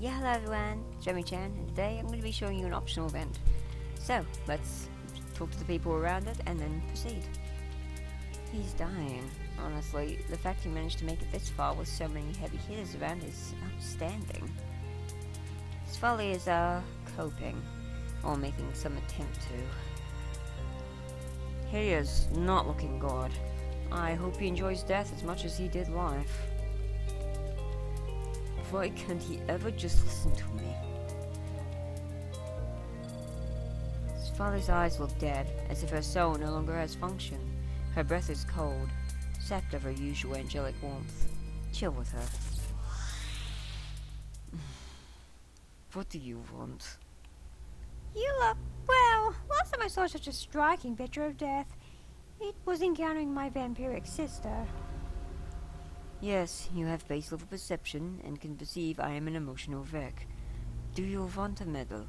Yeah, hello everyone, Jeremy-chan, and today I'm going to be showing you an optional event. So, let's talk to the people around it and then proceed. He's dying. Honestly, the fact he managed to make it this far with so many heavy hitters around is outstanding. His folly is, coping, or making some attempt to. He is not looking good. I hope he enjoys death as much as he did life. Why can't he ever just listen to me? His father's eyes look dead, as if her soul no longer has function. Her breath is cold, sapped of her usual angelic warmth. Chill with her. What do you want? You look well. Last time I saw such a striking picture of death, it was encountering my vampiric sister. Yes, you have base level perception and can perceive I am an emotional wreck. Do you want a medal?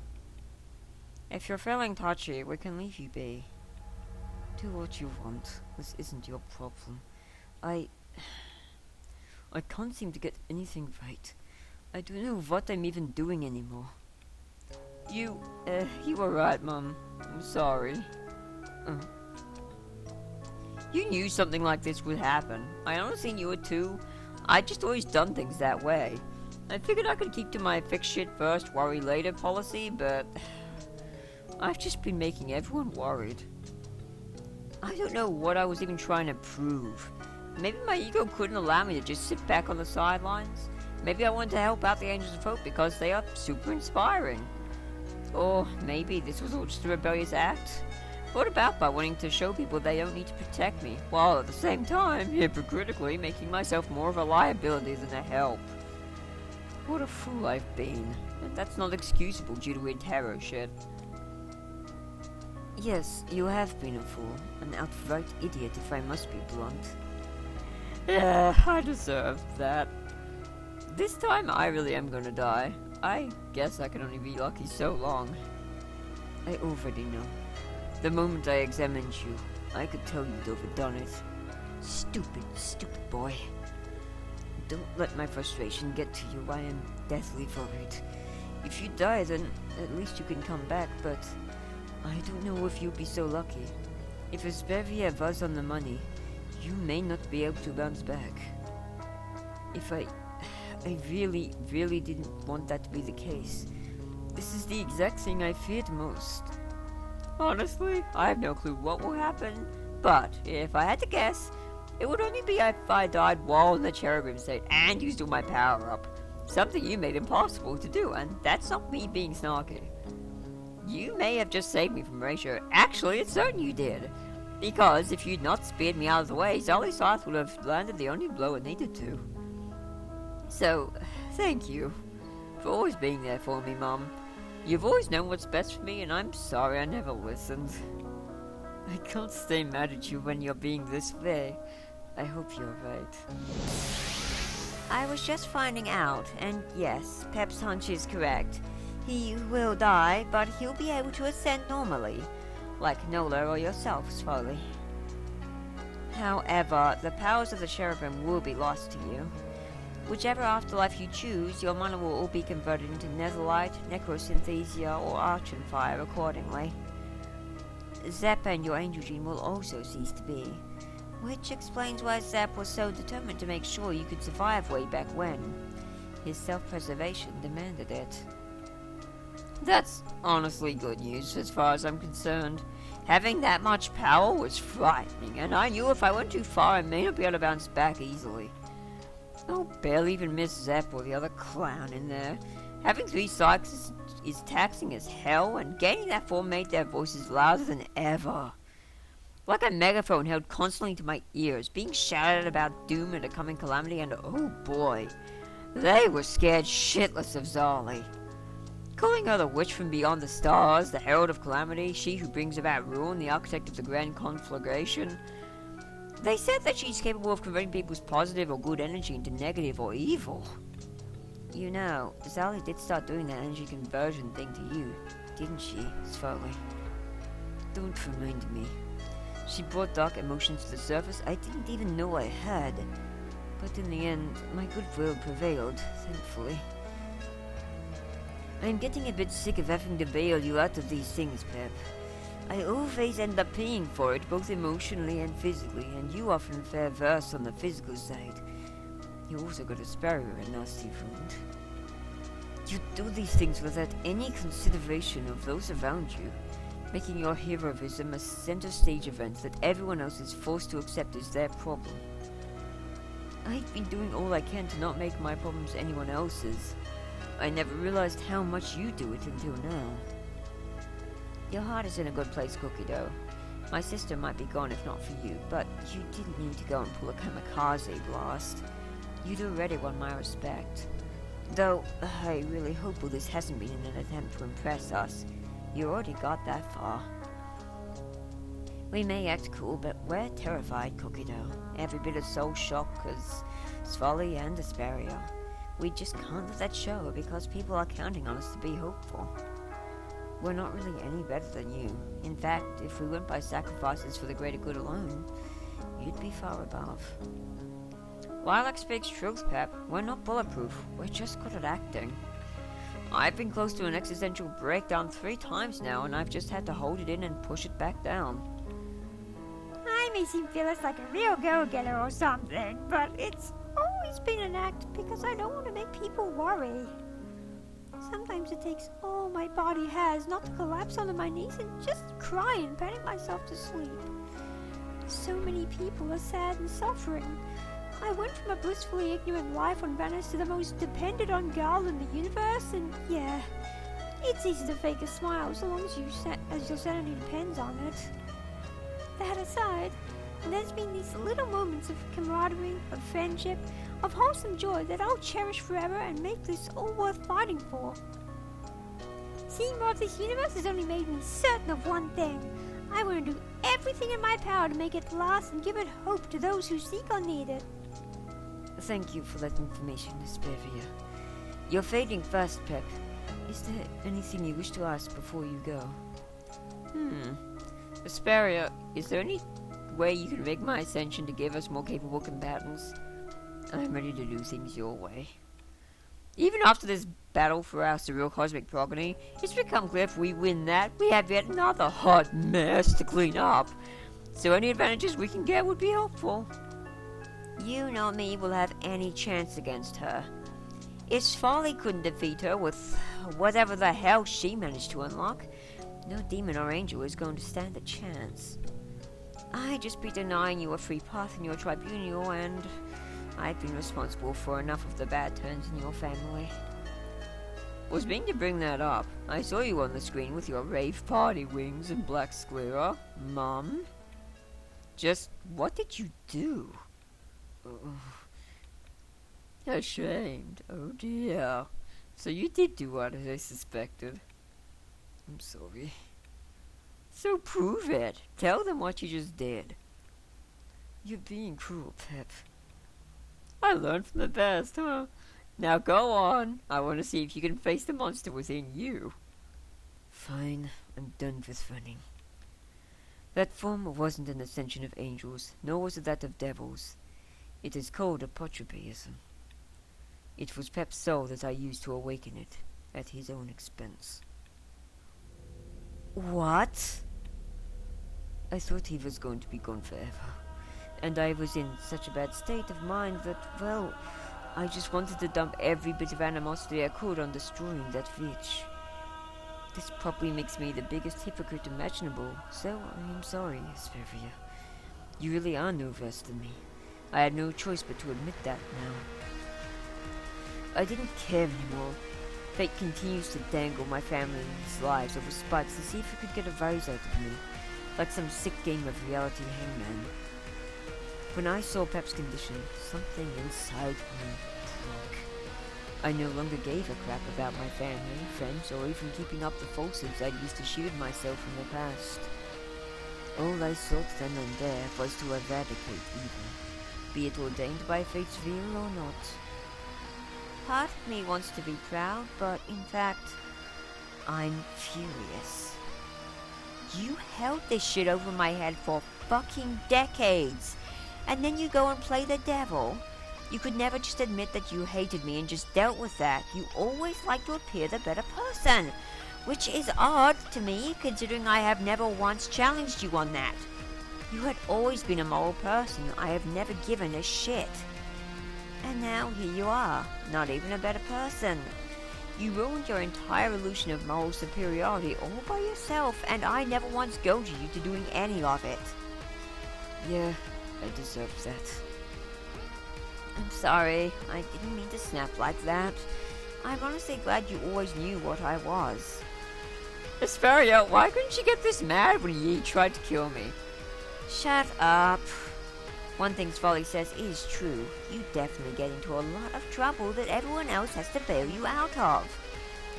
If you're feeling touchy, we can leave you be. Do what you want. This isn't your problem. I can't seem to get anything right. I don't know what I'm even doing anymore. You were right, Mum. I'm sorry. You knew something like this would happen. I honestly knew it too. I'd just always done things that way. I figured I could keep to my fix shit first, worry later policy, but I've just been making everyone worried. I don't know what I was even trying to prove. Maybe my ego couldn't allow me to just sit back on the sidelines. Maybe I wanted to help out the Angels of Hope because they are super inspiring. Or maybe this was all just a rebellious act. Brought about by wanting to show people they don't need to protect me, while at the same time, hypocritically, making myself more of a liability than a help. What a fool I've been. And that's not excusable due to tarot shit. Yes, you have been a fool. An outright idiot if I must be blunt. Yeah, I deserve that. This time I really am gonna die. I guess I can only be lucky so long. I already know. The moment I examined you, I could tell you'd overdone it. Stupid, stupid boy. Don't let my frustration get to you. I am deathly worried. If you die, then at least you can come back, but I don't know if you'll be so lucky. If Asperia was on the money, you may not be able to bounce back. If I really, really didn't want that to be the case. This is the exact thing I feared most. Honestly, I have no clue what will happen, but if I had to guess, it would only be if I died while in the cherubim state and used all my power up. Something you made impossible to do, and that's not me being snarky. You may have just saved me from Ratio. Actually, it's certain you did. Because if you'd not speared me out of the way, Zali Scythe would have landed the only blow it needed to. So, thank you for always being there for me, Mum. You've always known what's best for me, and I'm sorry I never listened. I can't stay mad at you when you're being this way. I hope you're right. I was just finding out, and yes, Pep's hunch is correct. He will die, but he'll be able to ascend normally, like Nola or yourself, slowly. However, the powers of the cherubim will be lost to you. Whichever afterlife you choose, your mana will all be converted into netherlight, necrosynthesia, or archonfire accordingly. Zep and your angel gene will also cease to be, which explains why Zep was so determined to make sure you could survive way back when. His self-preservation demanded it. That's honestly good news as far as I'm concerned. Having that much power was frightening, and I knew if I went too far I may not be able to bounce back easily. I'll barely even miss Zep or the other clown in there. Having 3 psychics is taxing as hell, and gaining that form made their voices louder than ever. Like a megaphone held constantly to my ears, being shouted about doom and a coming calamity, and oh boy, they were scared shitless of Zali. Calling her the witch from beyond the stars, the herald of calamity, she who brings about ruin, the architect of the grand conflagration. They said that she's capable of converting people's positive or good energy into negative or evil. You know, Zali did start doing that energy conversion thing to you, didn't she, slowly? Don't remind me. She brought dark emotions to the surface I didn't even know I had. But in the end, my goodwill prevailed, thankfully. I'm getting a bit sick of having to bail you out of these things, Pep. I always end up paying for it, both emotionally and physically, and you often fare worse on the physical side. You also got a sparrow a nasty wound. You do these things without any consideration of those around you, making your heroism a center stage event that everyone else is forced to accept as their problem. I've been doing all I can to not make my problems anyone else's. I never realized how much you do it until now. Your heart is in a good place, Cookie Dough. My sister might be gone if not for you, but you didn't need to go and pull a kamikaze blast. You'd already won my respect. Though, I really hope all this hasn't been in an attempt to impress us. You already got that far. We may act cool, but we're terrified, Cookie Dough. Every bit as soul shock as Svolly and Asperia. We just can't let that show because people are counting on us to be hopeful. We're not really any better than you. In fact, if we went by sacrifices for the greater good alone, you'd be far above. Lilac speaks truth, Pep. We're not bulletproof. We're just good at acting. I've been close to an existential breakdown 3 times now, and I've just had to hold it in and push it back down. I may seem fearless like a real go-getter or something, but it's always been an act because I don't want to make people worry. Sometimes it takes all my body has not to collapse onto my knees and just cry and panic myself to sleep. So many people are sad and suffering. I went from a blissfully ignorant life on Venice to the most dependent on girl in the universe, and yeah, it's easy to fake a smile so long as your sanity depends on it. That aside, there's been these little moments of camaraderie, of friendship, of wholesome joy that I'll cherish forever and make this all worth fighting for. Seeing more of this universe has only made me certain of one thing. I want to do everything in my power to make it last and give it hope to those who seek or need it. Thank you for that information, Asperia. You're fading fast, Pep. Is there anything you wish to ask before you go? Asperia, is there any way you can make my ascension to give us more capable combatants? I'm ready to do things your way. Even after this battle for our surreal cosmic progeny, it's become clear if we win that, we have yet another hot mess to clean up. So any advantages we can get would be helpful. You, not me, will have any chance against her. If Folly couldn't defeat her with whatever the hell she managed to unlock, no demon or angel is going to stand a chance. I'd just be denying you a free path in your tribunal, and I've been responsible for enough of the bad turns in your family. Was mean to bring that up. I saw you on the screen with your rave party wings and black sclera. Mum? Just what did you do? Ashamed. Oh dear. So you did do what I suspected. I'm sorry. So prove it. Tell them what you just did. You're being cruel, Pep. I learned from the best, huh? Now go on. I want to see if you can face the monster within you. Fine. I'm done with running. That form wasn't an ascension of angels, nor was it that of devils. It is called apotropism. It was Pep's soul that I used to awaken it, at his own expense. What? I thought he was going to be gone forever, and I was in such a bad state of mind that, well, I just wanted to dump every bit of animosity I could on destroying that witch. This probably makes me the biggest hypocrite imaginable, so I am sorry, Asperia. You really are no worse than me. I had no choice but to admit that now. I didn't care anymore. Fate continues to dangle my family's lives over spikes to see if it could get a rise out of me, like some sick game of reality hangman. When I saw Pep's condition, something inside me broke. I no longer gave a crap about my family, friends, or even keeping up the falsehoods I'd used to shield myself from the past. All I sought then and there was to eradicate evil, be it ordained by fate's will or not. Part of me wants to be proud, but in fact, I'm furious. You held this shit over my head for fucking decades, and then you go and play the devil. You could never just admit that you hated me and just dealt with that. You always like to appear the better person, which is odd to me considering I have never once challenged you on that. You had always been a moral person. I have never given a shit. And now here you are, not even a better person. You ruined your entire illusion of moral superiority all by yourself, and I never once goaded you to doing any of it. Yeah, I deserve that. I'm sorry, I didn't mean to snap like that. I'm honestly glad you always knew what I was. Asperia, why couldn't you get this mad when Yi tried to kill me? Shut up. One thing Folly says is true. You definitely get into a lot of trouble that everyone else has to bail you out of.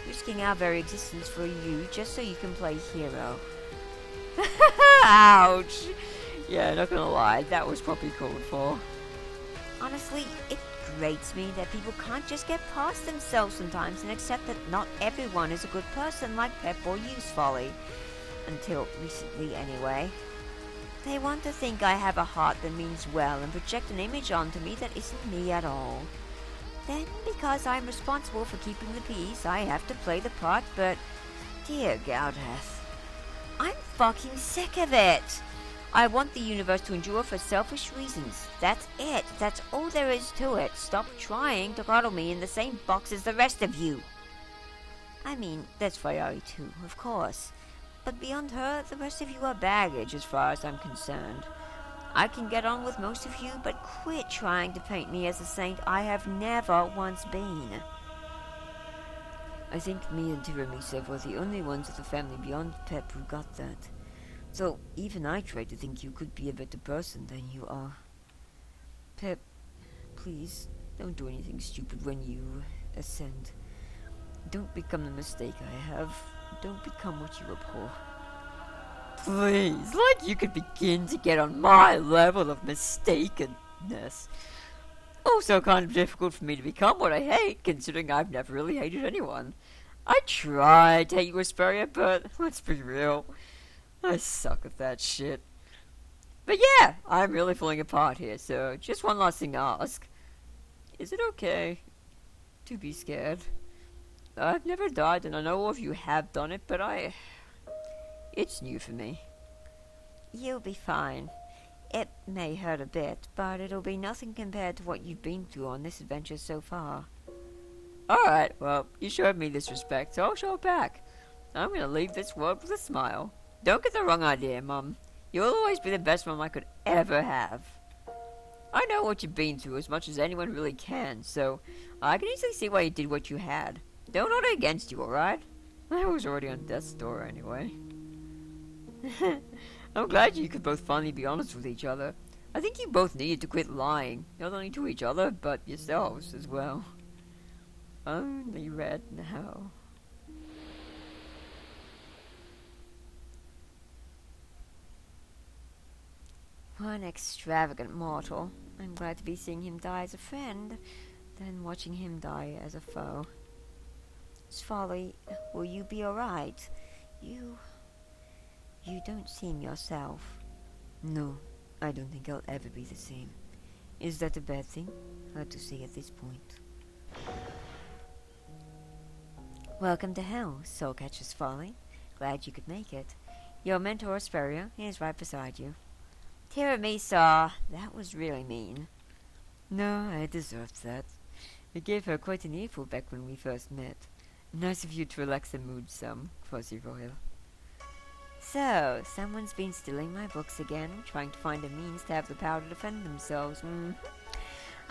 Risking our very existence for you just so you can play hero. Ouch! Yeah, not gonna lie, that was probably called for. Honestly, it grates me that people can't just get past themselves sometimes and accept that not everyone is a good person like Pep or you, Folly. Until recently, anyway. They want to think I have a heart that means well and project an image onto me that isn't me at all. Then, because I'm responsible for keeping the peace, I have to play the part, but dear Gowdeath, I'm fucking sick of it. I want the universe to endure for selfish reasons. That's it. That's all there is to it. Stop trying to coddle me in the same box as the rest of you. I mean, there's Fayari too, of course. But beyond her, the rest of you are baggage as far as I'm concerned. I can get on with most of you, but quit trying to paint me as a saint I have never once been. I think me and Tiramisu were the only ones of the family beyond Pep who got that. So even I try to think you could be a better person than you are. Pep, please, don't do anything stupid when you ascend. Don't become the mistake I have. Don't become what you abhor. Please, like you could begin to get on my level of mistakenness. Also kind of difficult for me to become what I hate, considering I've never really hated anyone. I tried to hate you, Asperia, but let's be real. I suck at that shit. But yeah, I'm really falling apart here, so just one last thing to ask. Is it okay to be scared? I've never died, and I know all of you have done it, but it's new for me. You'll be fine. It may hurt a bit, but it'll be nothing compared to what you've been through on this adventure so far. Alright, well, you showed me this respect, so I'll show it back. I'm gonna leave this world with a smile. Don't get the wrong idea, Mum. You'll always be the best mum I could ever have. I know what you've been through as much as anyone really can, so I can easily see why you did what you had. Don't hold it against you, alright? I was already on death's door anyway. I'm glad you could both finally be honest with each other. I think you both needed to quit lying, not only to each other, but yourselves as well. Only red now. One extravagant mortal. I'm glad to be seeing him die as a friend, than watching him die as a foe. Folly, will you be alright? You don't seem yourself. No, I don't think I'll ever be the same. Is that a bad thing? Hard to say at this point. Welcome to hell, Soulcatcher's Folly. Glad you could make it. Your mentor, Asperia, is right beside you. Tiramisu, that was really mean. No, I deserved that. I gave her quite an earful back when we first met. Nice of you to relax the mood some, Fuzzy Royal. So, someone's been stealing my books again, trying to find a means to have the power to defend themselves.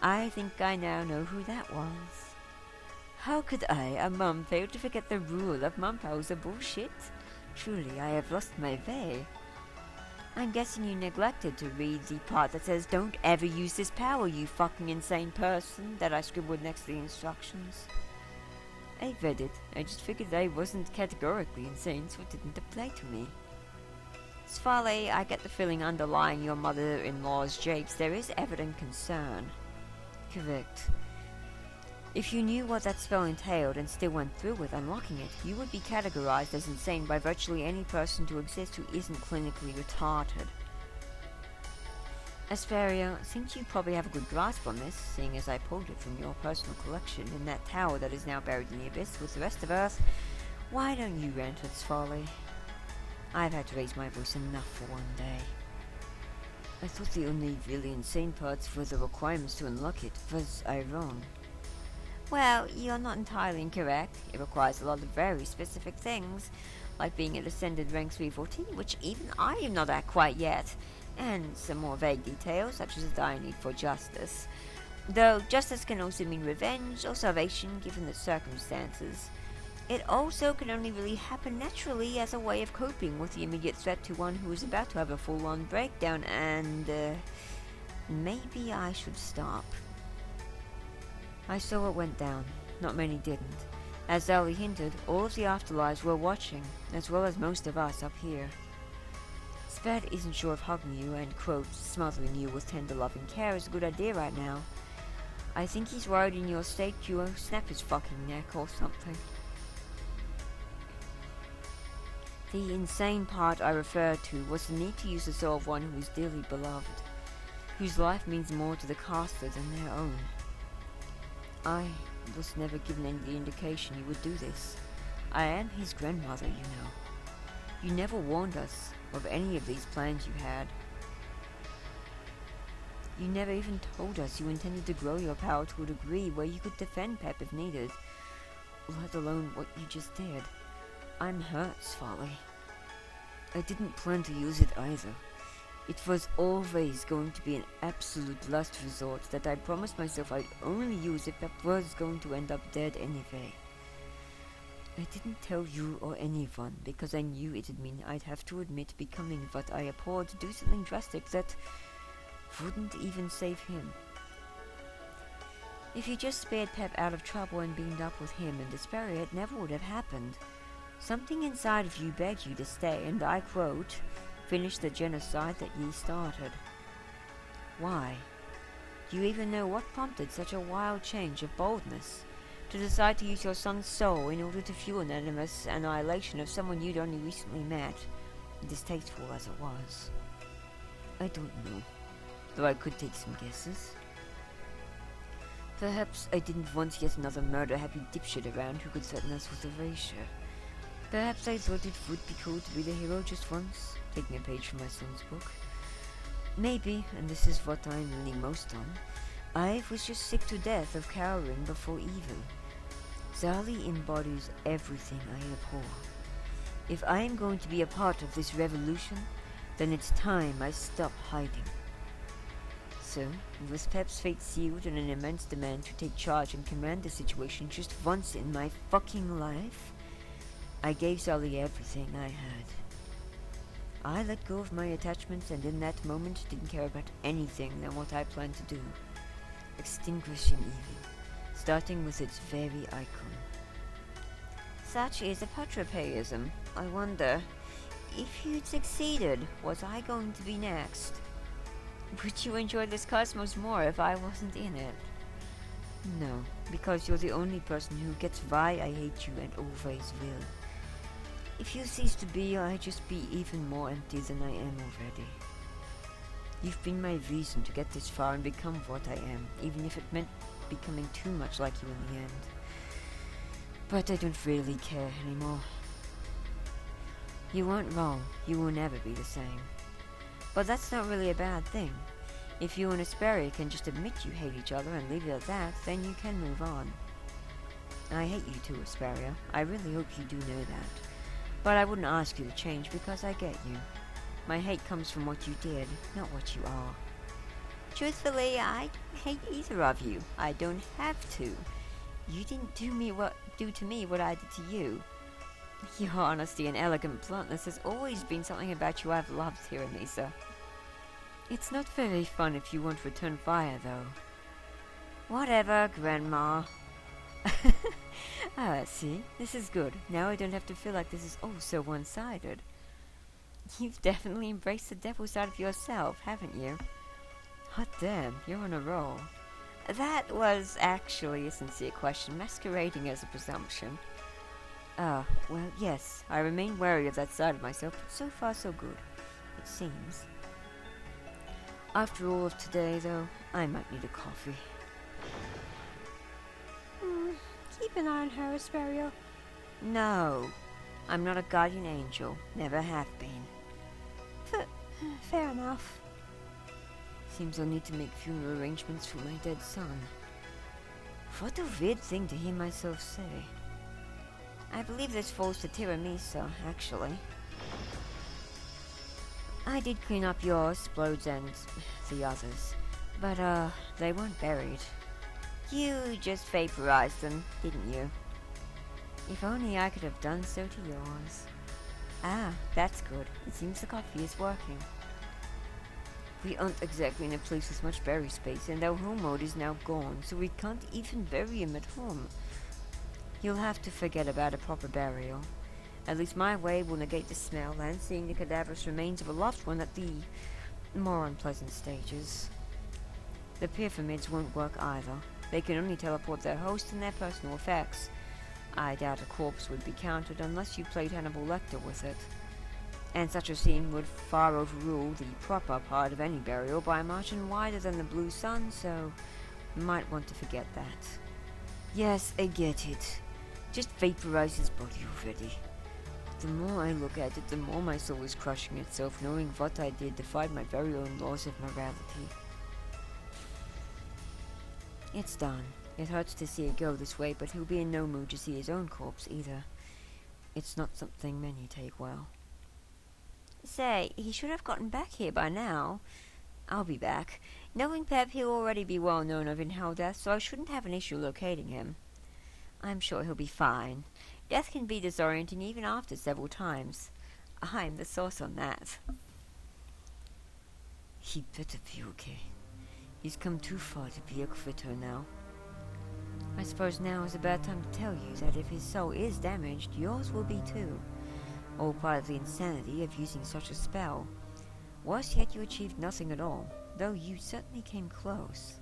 I think I now know who that was. How could I, a mum, fail to forget the rule of mum powers are bullshit? Truly, I have lost my way. I'm guessing you neglected to read the part that says, "Don't ever use this power, you fucking insane person," that I scribbled next to the instructions. I read it. I just figured I wasn't categorically insane, so it didn't apply to me. Svale, I get the feeling underlying your mother-in-law's japes there is evident concern. Correct. If you knew what that spell entailed and still went through with unlocking it, you would be categorized as insane by virtually any person to exist who isn't clinically retarded. Asperia, since you probably have a good grasp on this, seeing as I pulled it from your personal collection in that tower that is now buried in the abyss with the rest of Earth, why don't you rent its folly? I've had to raise my voice enough for one day. I thought the only really insane parts were the requirements to unlock it. Was I wrong? Well, you're not entirely incorrect. It requires a lot of very specific things, like being at Ascended Rank 314, which even I am not at quite yet, and some more vague details, such as a dire need for justice. Though justice can also mean revenge or salvation given the circumstances. It also can only really happen naturally as a way of coping with the immediate threat to one who is about to have a full-on breakdown, and maybe I should stop. I saw what went down. Not many didn't. As Sally hinted, all of the afterlives were watching, as well as most of us up here. Spad isn't sure if hugging you and, quote, smothering you with tender loving care is a good idea right now. I think he's worried in your state you won't snap his fucking neck or something. The insane part I referred to was the need to use the soul of one who is dearly beloved, whose life means more to the caster than their own. I was never given any indication you would do this. I am his grandmother, you know. You never warned us of any of these plans you had. You never even told us you intended to grow your power to a degree where you could defend Pep if needed, let alone what you just did. I'm hurt, Folly. I didn't plan to use it either. It was always going to be an absolute last resort that I promised myself I'd only use if Pep was going to end up dead anyway. I didn't tell you or anyone because I knew it'd mean I'd have to admit becoming what I abhorred to do something drastic that wouldn't even save him. If you just spared Pep out of trouble and beamed up with him and Despair, it never would have happened. Something inside of you begged you to stay, and I quote, finish the genocide that ye started. Why? Do you even know what prompted such a wild change of boldness? To decide to use your son's soul in order to fuel an animus annihilation of someone you'd only recently met, distasteful as it was. I don't know, though I could take some guesses. Perhaps I didn't want yet another murder-happy dipshit around who could threaten us with erasure. Perhaps I thought it would be cool to be the hero just once, taking a page from my son's book. Maybe, and this is what I'm leaning most on, I was just sick to death of cowering before evil. Zali embodies everything I abhor. If I am going to be a part of this revolution, then it's time I stop hiding. So, with Pep's fate sealed and an immense demand to take charge and command the situation just once in my fucking life, I gave Zali everything I had. I let go of my attachments and in that moment didn't care about anything than what I planned to do. Extinguishing evil, starting with its very icon. Such is apotropaism. I wonder, if you'd succeeded, was I going to be next? Would you enjoy this cosmos more if I wasn't in it? No, because you're the only person who gets why I hate you and always will. If you cease to be, I'd just be even more empty than I am already. You've been my reason to get this far and become what I am, even if it meant becoming too much like you in the end. But I don't really care anymore. You weren't wrong. You will never be the same. But that's not really a bad thing. If you and Asperia can just admit you hate each other and leave it at that, then you can move on. I hate you too, Asperia. I really hope you do know that. But I wouldn't ask you to change because I get you. My hate comes from what you did, not what you are. Truthfully, I hate either of you. I don't have to. You didn't do to me what I did to you. Your honesty and elegant bluntness has always been something about you I've loved here at Mesa. It's not very fun if you won't return fire, though. Whatever, Grandma. Ah, see? This is good. Now I don't have to feel like this is all so one-sided. You've definitely embraced the devil side of yourself, haven't you? Hot damn, you're on a roll. That was actually a sincere question, masquerading as a presumption. Ah, well, yes, I remain wary of that side of myself, but so far so good, it seems. After all of today, though, I might need a coffee. Keep an eye on her, Asperio. No, I'm not a guardian angel. Never have been. Fair enough. Seems I'll need to make funeral arrangements for my dead son. What a weird thing to hear myself say. I believe this falls to Tiramisu, actually. I did clean up your explodes and the others, but they weren't buried. You just vaporized them, didn't you? If only I could have done so to yours. Ah, that's good. It seems the coffee is working. We aren't exactly in a place with much berry space, and our home mode is now gone, so we can't even bury him at home. You'll have to forget about a proper burial. At least my way will negate the smell and seeing the cadaverous remains of a loved one at the more unpleasant stages. The pyramids won't work either. They can only teleport their host and their personal effects. I doubt a corpse would be counted unless you played Hannibal Lecter with it. And such a scene would far overrule the proper part of any burial by a margin wider than the blue sun, so might want to forget that. Yes, I get it. Just vaporize his body already. The more I look at it, the more my soul is crushing itself, knowing what I did defied my very own laws of morality. It's done. It hurts to see it go this way, but he'll be in no mood to see his own corpse either. It's not something many take well. Say, he should have gotten back here by now. I'll be back. Knowing Pep, he'll already be well known of in-hell death, so I shouldn't have an issue locating him. I'm sure he'll be fine. Death can be disorienting even after several times. I'm the source on that. He'd better be okay. He's come too far to be a quitter now. I suppose now is a bad time to tell you that if his soul is damaged, yours will be too. All part of the insanity of using such a spell. Worse yet, you achieved nothing at all, though you certainly came close.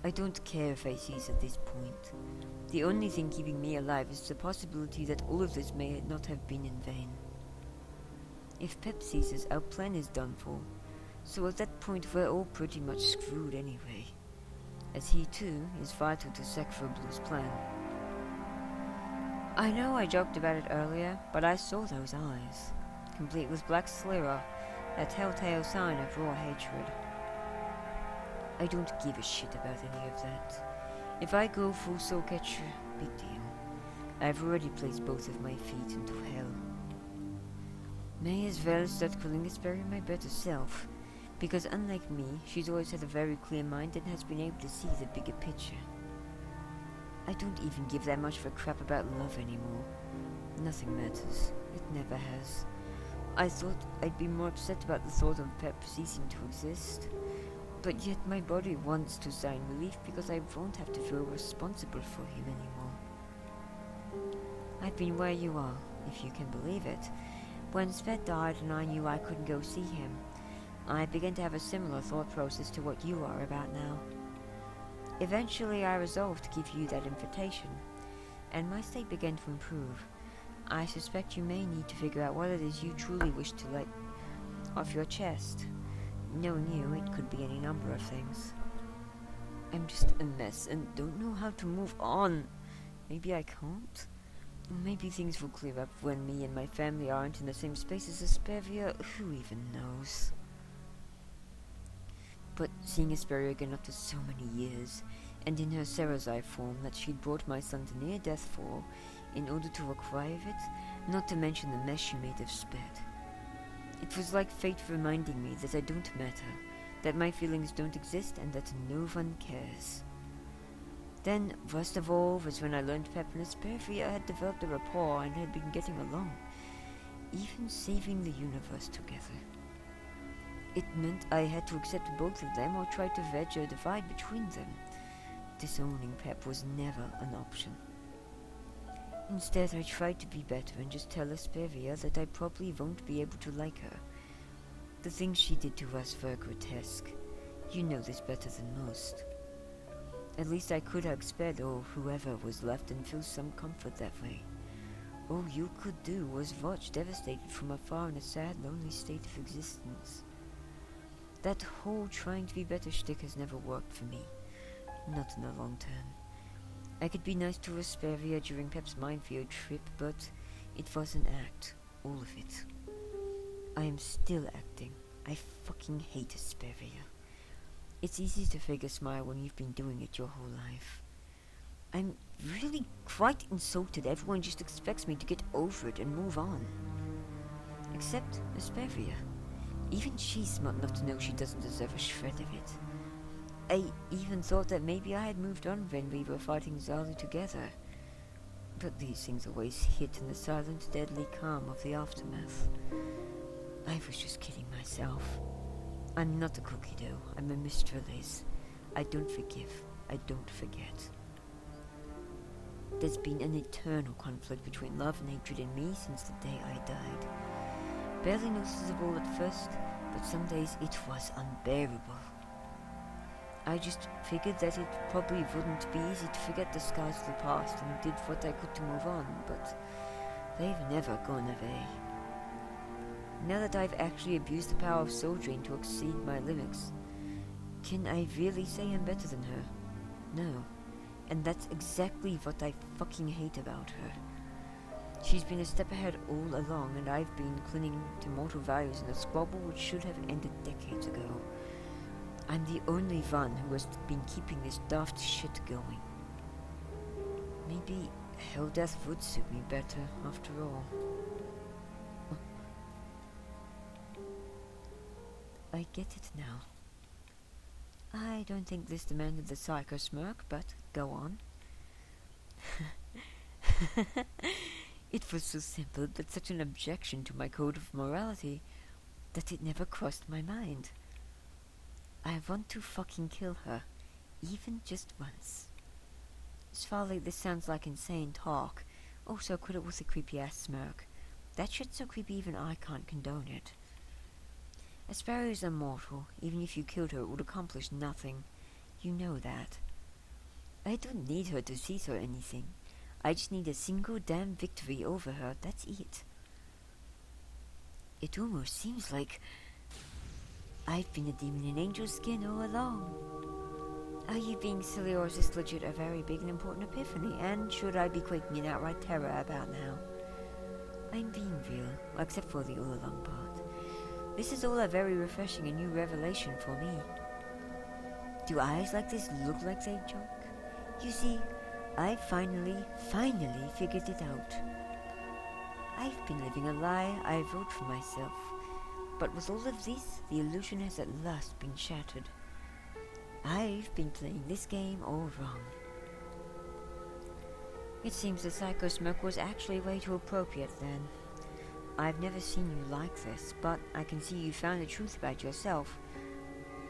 I don't care if I cease at this point. The only thing keeping me alive is the possibility that all of this may not have been in vain. If Pep ceases, our plan is done for. So at that point we're all pretty much screwed anyway. As he too is vital to Sekfur Blue's plan. I know I joked about it earlier, but I saw those eyes, complete with black sclera, a telltale sign of raw hatred. I don't give a shit about any of that. If I go full soul catcher, big deal. I've already placed both of my feet into hell. May as well start calling Asperia my better self, because unlike me, she's always had a very clear mind and has been able to see the bigger picture. I don't even give that much of a crap about love anymore. Nothing matters. It never has. I thought I'd be more upset about the thought of Pep ceasing to exist. But yet my body wants to sign relief because I won't have to feel responsible for him anymore. I've been where you are, if you can believe it. When Svet died and I knew I couldn't go see him, I began to have a similar thought process to what you are about now. Eventually I resolved to give you that invitation, and my state began to improve. I suspect you may need to figure out what it is you truly wish to let off your chest. Knowing you, it could be any number of things. I'm just a mess and don't know how to move on. Maybe I can't? Or maybe things will clear up when me and my family aren't in the same space as Asperia. Who even knows? But seeing Asperia again after so many years, and in her Cerazai form that she'd brought my son to near death for, in order to acquire it, not to mention the mess she made of Sped. It was like fate reminding me that I don't matter, that my feelings don't exist, and that no one cares. Then, worst of all, was when I learned Pep and Asperia had developed a rapport and had been getting along, even saving the universe together. It meant I had to accept both of them or try to wedge a divide between them. Disowning Pep was never an option. Instead, I tried to be better and just tell Asperia that I probably won't be able to like her. The things she did to us were grotesque. You know this better than most. At least I could have spared or whoever was left and feel some comfort that way. All you could do was watch devastated from afar in a sad, lonely state of existence. That whole trying to be better shtick has never worked for me. Not in the long term. I could be nice to Asperia during Pep's minefield trip, but it was an act. All of it. I am still acting. I fucking hate Asperia. It's easy to fake a smile when you've been doing it your whole life. I'm really quite insulted everyone just expects me to get over it and move on. Except Asperia. Even she's smart enough to know she doesn't deserve a shred of it. I even thought that maybe I had moved on when we were fighting Zali together. But these things always hit in the silent, deadly calm of the aftermath. I was just kidding myself. I'm not a cookie dough. I'm a Mr. Liz. I don't forgive. I don't forget. There's been an eternal conflict between love and hatred in me since the day I died. Barely noticeable at first, but some days it was unbearable. I just figured that it probably wouldn't be easy to forget the scars of the past and did what I could to move on, but they've never gone away. Now that I've actually abused the power of Soul Drain to exceed my limits, can I really say I'm better than her? No. And that's exactly what I fucking hate about her. She's been a step ahead all along, and I've been clinging to mortal values in a squabble which should have ended decades ago. I'm the only one who has been keeping this daft shit going. Maybe Hell Death would suit me better, after all. I get it now. I don't think this demanded the psycho smirk, but go on. It was so simple, but such an objection to my code of morality, that it never crossed my mind. I want to fucking kill her, even just once. Svarley, this sounds like insane talk. Also, quit it with a creepy-ass smirk. That shit's so creepy even I can't condone it. Asperia is immortal. Even if you killed her, it would accomplish nothing. You know that. I don't need her to cease or anything. I just need a single damn victory over her, that's it. It almost seems like I've been a demon in angel skin all along. Are you being silly, or is this legit a very big and important epiphany? And should I be quaking in outright terror about now? I'm being real, except for the all along part. This is all a very refreshing and new revelation for me. Do eyes like this look like they joke? You see, I finally figured it out. I've been living a lie I wrote for myself. But with all of this, the illusion has at last been shattered. I've been playing this game all wrong. It seems the psycho smirk was actually way too appropriate then. I've never seen you like this, but I can see you found the truth about yourself.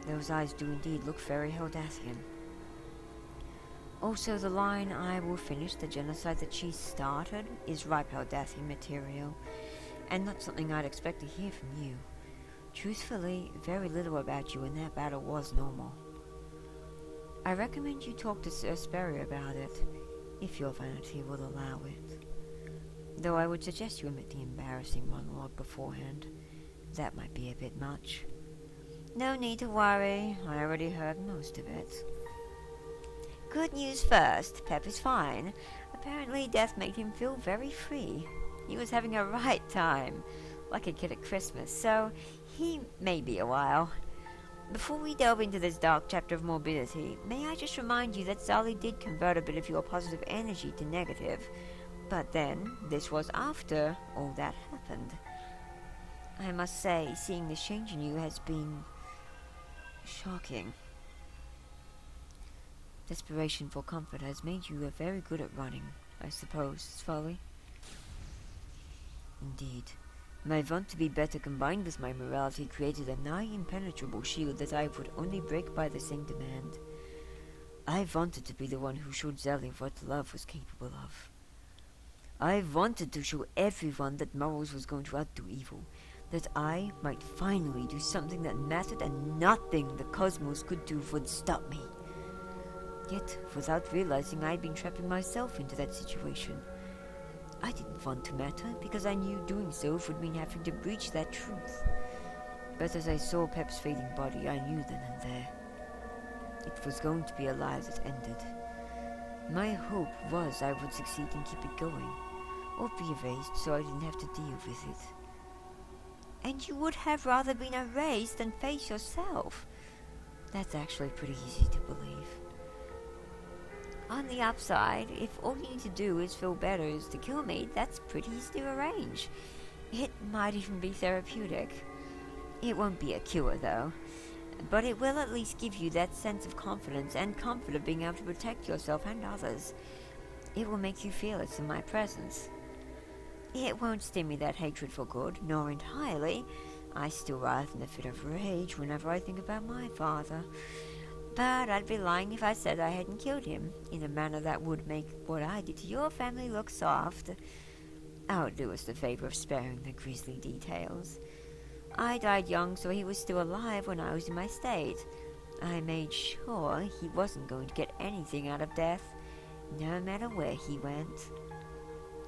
Those eyes do indeed look very Heldathian. Also, the line, "I will finish the genocide that she started," is ripe Heldathian material, and not something I'd expect to hear from you. Truthfully, very little about you in that battle was normal. I recommend you talk to Asperia about it, if your vanity will allow it. Though I would suggest you omit the embarrassing monologue beforehand. That might be a bit much. No need to worry, I already heard most of it. Good news first, Pep is fine. Apparently death made him feel very free. He was having a right time, like a kid at Christmas, so he may be a while. Before we delve into this dark chapter of morbidity, may I just remind you that Zali did convert a bit of your positive energy to negative. But then, this was after all that happened. I must say, seeing this change in you has been shocking. Desperation for comfort has made you very good at running, I suppose, Svarley. Indeed. My want to be better combined with my morality created a nigh impenetrable shield that I would only break by the same demand. I wanted to be the one who showed Zali what love was capable of. I wanted to show everyone that morals was going to outdo evil, that I might finally do something that mattered and nothing the cosmos could do would stop me. Yet, without realizing, I'd been trapping myself into that situation. I didn't want to matter, because I knew doing so would mean having to breach that truth. But as I saw Pep's fading body, I knew then and there. It was going to be a lie that ended. My hope was I would succeed and keep it going, or be erased so I didn't have to deal with it. And you would have rather been erased than face yourself. That's actually pretty easy to believe. On the upside, if all you need to do is feel better is to kill me, that's pretty easy to arrange. It might even be therapeutic. It won't be a cure, though. But it will at least give you that sense of confidence and comfort of being able to protect yourself and others. It will make you feel it's in my presence. It won't stem me that hatred for good, nor entirely. I still writhe in a fit of rage whenever I think about my father. But I'd be lying if I said I hadn't killed him, in a manner that would make what I did to your family look soft. I'll do us the favor of sparing the grisly details. I died young, so he was still alive when I was in my state. I made sure he wasn't going to get anything out of death, no matter where he went.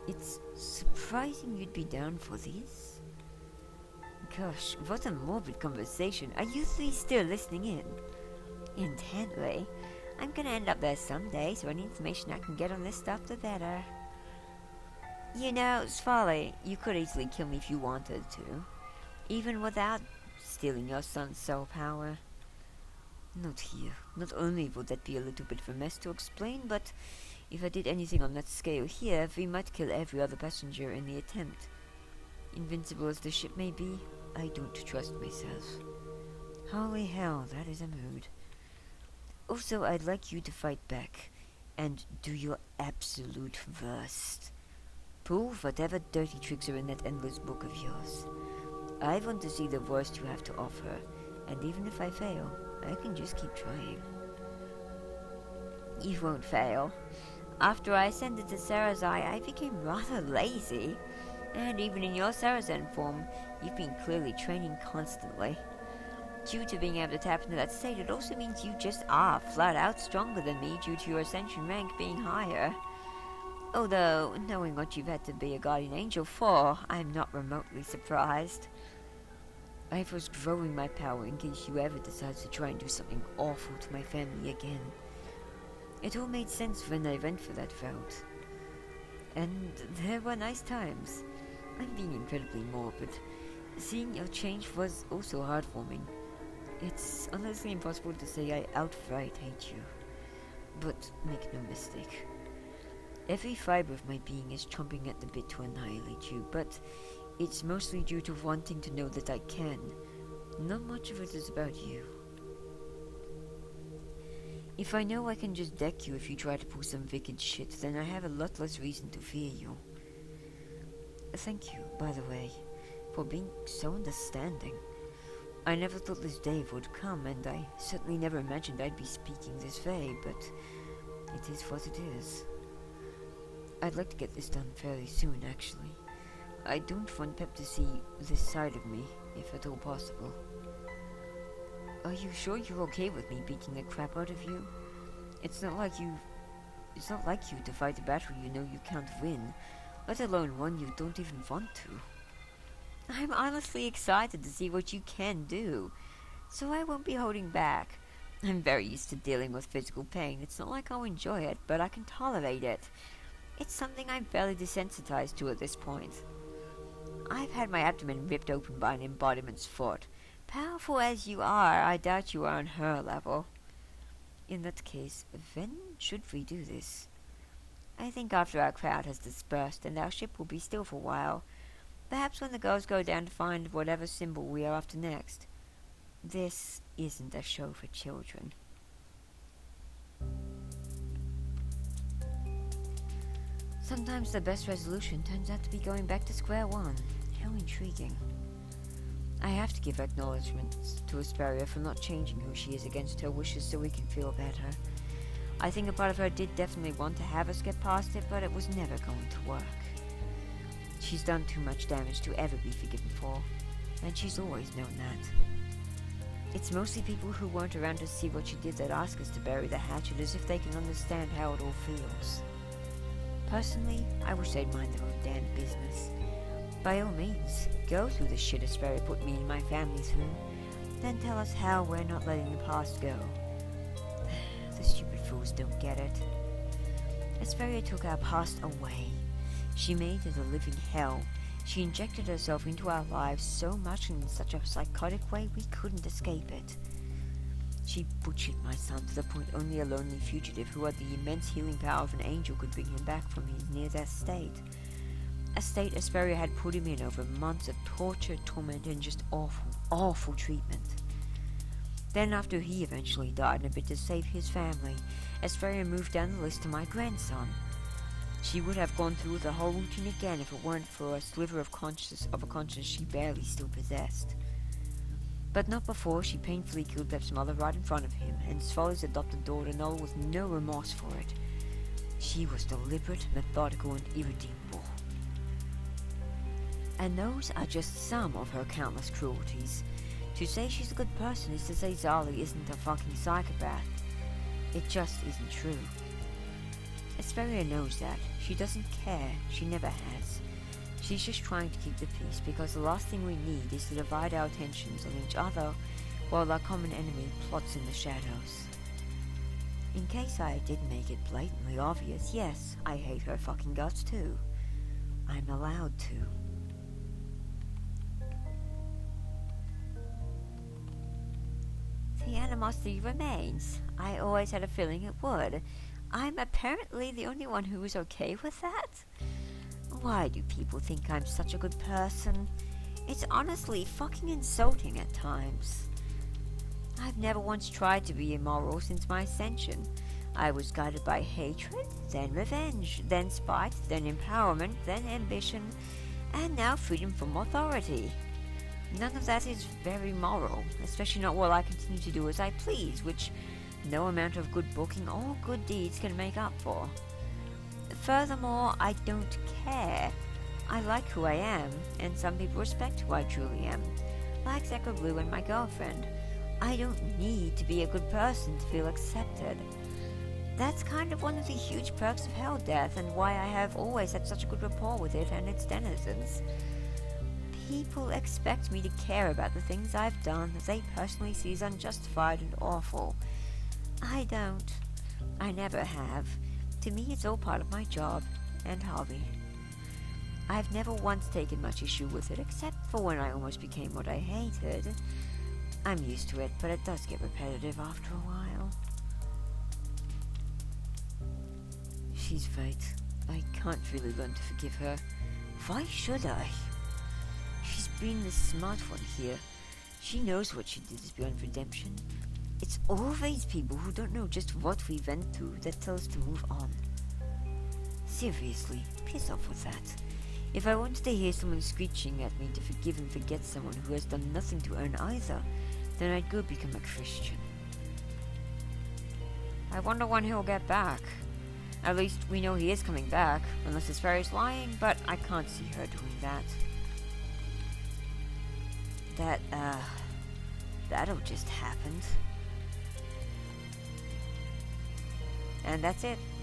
It's surprising you'd be down for this. Gosh, what a morbid conversation. Are you three still listening in? Intently. I'm gonna end up there someday, so any information I can get on this stuff, the better. You know, Svali, you could easily kill me if you wanted to, even without stealing your son's soul power. Not here. Not only would that be a little bit of a mess to explain, but if I did anything on that scale here, we might kill every other passenger in the attempt. Invincible as the ship may be, I don't trust myself. Holy hell, that is a mood. Also, I'd like you to fight back, and do your absolute worst. Pull whatever dirty tricks are in that endless book of yours. I want to see the worst you have to offer, and even if I fail, I can just keep trying. You won't fail. After I ascended to Sarazai, I became rather lazy, and even in your Sarazen form, you've been clearly training constantly. Due to being able to tap into that state, it also means you just are flat out stronger than me due to your ascension rank being higher. Although, knowing what you've had to be a guardian angel for, I'm not remotely surprised. I was growing my power in case you ever decide to try and do something awful to my family again. It all made sense when I went for that vote. And there were nice times. I'm being incredibly morbid. Seeing your change was also heartwarming. It's honestly impossible to say I outright hate you. But make no mistake. Every fiber of my being is chomping at the bit to annihilate you, but it's mostly due to wanting to know that I can. Not much of it is about you. If I know I can just deck you if you try to pull some wicked shit, then I have a lot less reason to fear you. Thank you, by the way, for being so understanding. I never thought this day would come, and I certainly never imagined I'd be speaking this way, but it is what it is. I'd like to get this done fairly soon, actually. I don't want Pep to see this side of me, if at all possible. Are you sure you're okay with me beating the crap out of you? It's not like you to fight a battle you know you can't win, let alone one you don't even want to. I'm honestly excited to see what you can do, so I won't be holding back. I'm very used to dealing with physical pain. It's not like I'll enjoy it, but I can tolerate it. It's something I'm fairly desensitized to at this point. I've had my abdomen ripped open by an embodiment's foot. Powerful as you are, I doubt you are on her level. In that case, when should we do this? I think after our crowd has dispersed and our ship will be still for a while. Perhaps when the girls go down to find whatever symbol we are after next. This isn't a show for children. Sometimes the best resolution turns out to be going back to square one. How intriguing. I have to give acknowledgments to Asperia for not changing who she is against her wishes so we can feel better. I think a part of her did definitely want to have us get past it, but it was never going to work. She's done too much damage to ever be forgiven for, and she's always known that. It's mostly people who weren't around to see what she did that ask us to bury the hatchet as if they can understand how it all feels. Personally, I wish they'd mind their own damn business. By all means, go through the shit Asperia put me and my family through, then tell us how we're not letting the past go. The stupid fools don't get it. Asperia took our past away. She made it a living hell. She injected herself into our lives so much and in such a psychotic way we couldn't escape it. She butchered my son to the point only a lonely fugitive who had the immense healing power of an angel could bring him back from his near-death state. A state Asperia had put him in over months of torture, torment, and just awful, awful treatment. Then after he eventually died in a bid to save his family, Asperia moved down the list to my grandson. She would have gone through the whole routine again if it weren't for a sliver of a conscience she barely still possessed. But not before she painfully killed Pep's mother right in front of him, and Svoli's adopted daughter Noel with no remorse for it. She was deliberate, methodical, and irredeemable. And those are just some of her countless cruelties. To say she's a good person is to say Zali isn't a fucking psychopath. It just isn't true. Asperia knows that. She doesn't care. She never has. She's just trying to keep the peace because the last thing we need is to divide our attentions on each other while our common enemy plots in the shadows. In case I did make it blatantly obvious, yes, I hate her fucking guts too. I'm allowed to. The animosity remains. I always had a feeling it would. I'm apparently the only one who is okay with that? Why do people think I'm such a good person? It's honestly fucking insulting at times. I've never once tried to be immoral since my ascension. I was guided by hatred, then revenge, then spite, then empowerment, then ambition, and now freedom from authority. None of that is very moral, especially not while I continue to do as I please, which no amount of good booking or good deeds can make up for. Furthermore, I don't care. I like who I am, and some people respect who I truly am, like Zachary Blue and my girlfriend. I don't need to be a good person to feel accepted. That's kind of one of the huge perks of Hell Death, and why I have always had such a good rapport with it and its denizens. People expect me to care about the things I've done that they personally see as unjustified and awful. I don't. I never have. To me, it's all part of my job and hobby. I've never once taken much issue with it, except for when I almost became what I hated. I'm used to it, but it does get repetitive after a while. She's right. I can't really learn to forgive her. Why should I? She's been the smart one here. She knows what she did is beyond redemption. It's always people who don't know just what we went through that tell us to move on. Seriously, piss off with that. If I wanted to hear someone screeching at me to forgive and forget someone who has done nothing to earn either, then I'd go become a Christian. I wonder when he'll get back. At least we know he is coming back, unless his fairy's lying, but I can't see her doing that. That'll just happened. And that's it.